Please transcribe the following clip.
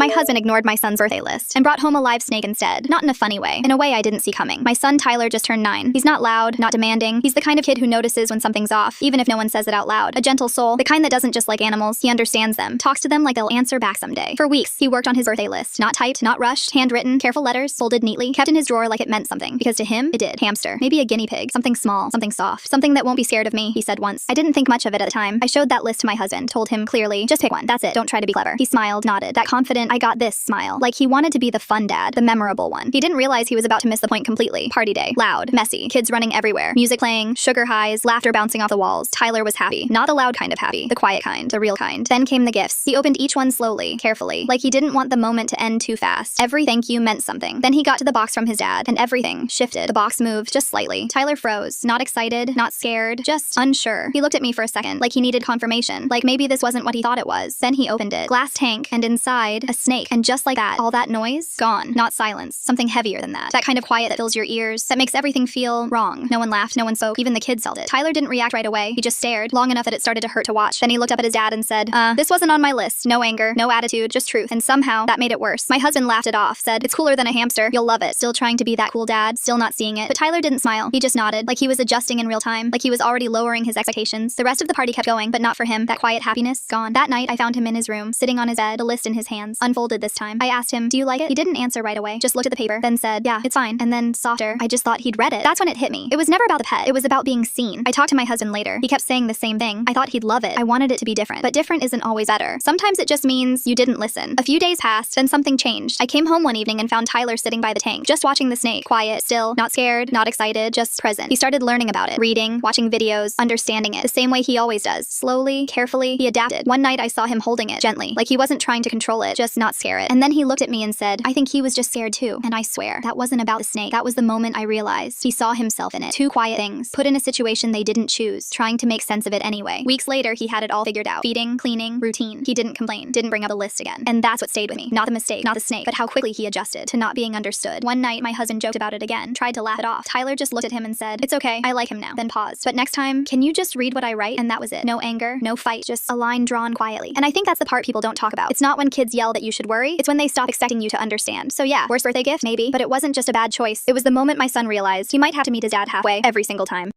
My husband ignored my son's birthday list and brought home a live snake instead. Not in a funny way, in a way I didn't see coming. My son Tyler just turned 9. He's not loud, not demanding. He's the kind of kid who notices when something's off, even if no one says it out loud. A gentle soul, the kind that doesn't just like animals, he understands them, talks to them like they'll answer back someday. For weeks, he worked on his birthday list. Not typed, not rushed, handwritten, careful letters, folded neatly, kept in his drawer like it meant something. Because to him, it did. Hamster. Maybe a guinea pig. Something small, something soft, something that won't be scared of me, he said once. I didn't think much of it at the time. I showed that list to my husband, told him clearly, just pick one, that's it, don't try to be clever. He smiled, nodded, that confident, I got this smile. Like he wanted to be the fun dad, the memorable one. He didn't realize he was about to miss the point completely. Party day. Loud, messy, kids running everywhere, music playing, sugar highs, laughter bouncing off the walls. Tyler was happy. Not the loud kind of happy, the quiet kind, the real kind. Then came the gifts. He opened each one slowly, carefully, like he didn't want the moment to end too fast. Every thank you meant something. Then he got to the box from his dad, and everything shifted. The box moved just slightly. Tyler froze, not excited, not scared, just unsure. He looked at me for a second, like he needed confirmation, like maybe this wasn't what he thought it was. Then he opened it. Glass tank, and inside, a snake. And just like that, all that noise, gone. Not silence. Something heavier than that. That kind of quiet that fills your ears, that makes everything feel wrong. No one laughed, no one spoke, even the kids felt it. Tyler didn't react right away. He just stared, long enough that it started to hurt to watch. Then he looked up at his dad and said, this wasn't on my list. No anger, no attitude, just truth. And somehow, that made it worse. My husband laughed it off, said, it's cooler than a hamster. You'll love it. Still trying to be that cool dad, still not seeing it. But Tyler didn't smile. He just nodded, like he was adjusting in real time, like he was already lowering his expectations. The rest of the party kept going, but not for him. That quiet happiness, gone. That night, I found him in his room, sitting on his bed, a list in his hands, unfolded this time. I asked him, do you like it? He didn't answer right away, just looked at the paper, then said, yeah, it's fine. And then softer, I just thought he'd read it. That's when it hit me. It was never about the pet. It was about being seen. I talked to my husband later. He kept saying the same thing. I thought he'd love it. I wanted it to be different. But different isn't always better. Sometimes it just means you didn't listen. A few days passed, then something changed. I came home one evening and found Tyler sitting by the tank, just watching the snake. Quiet, still, not scared, not excited, just present. He started learning about it, reading, watching videos, understanding it, the same way he always does. Slowly, carefully, he adapted. One night I saw him holding it, gently, like he wasn't trying to control it, just not scare it. And then he looked at me and said, I think he was just scared too. And I swear, that wasn't about the snake. That was the moment I realized he saw himself in it. Two quiet things, put in a situation they didn't choose, trying to make sense of it anyway. Weeks later, he had it all figured out. Feeding, cleaning, routine. He didn't complain, didn't bring up the list again. And that's what stayed with me. Not the mistake, not the snake, but how quickly he adjusted to not being understood. One night, my husband joked about it again, tried to laugh it off. Tyler just looked at him and said, it's okay, I like him now. Then paused. But next time, can you just read what I write? And that was it. No anger, no fight, just a line drawn quietly. And I think that's the part people don't talk about. It's not when kids yell that you should worry, it's when they stop expecting you to understand. So yeah, worst birthday gift, maybe, but it wasn't just a bad choice. It was the moment my son realized he might have to meet his dad halfway every single time.